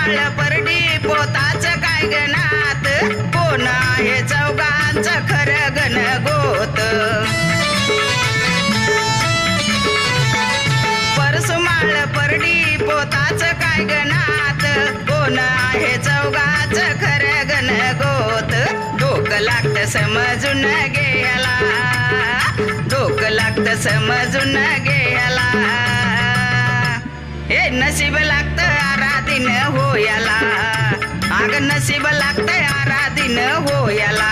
माळ परडी पोताच काय गणात कोण आहे चौघांचं खरं गण गोत परसुमाळ परडी पोताच काय गणात कोण आहे चौघांचं खरं गण गोत डोकं लागतं समजून घ्यायला डोकं लागतं समजून घ्यायला हे नशीब लागतं आराधीन होयाला अग नशीब लागतं आराधीन होयाला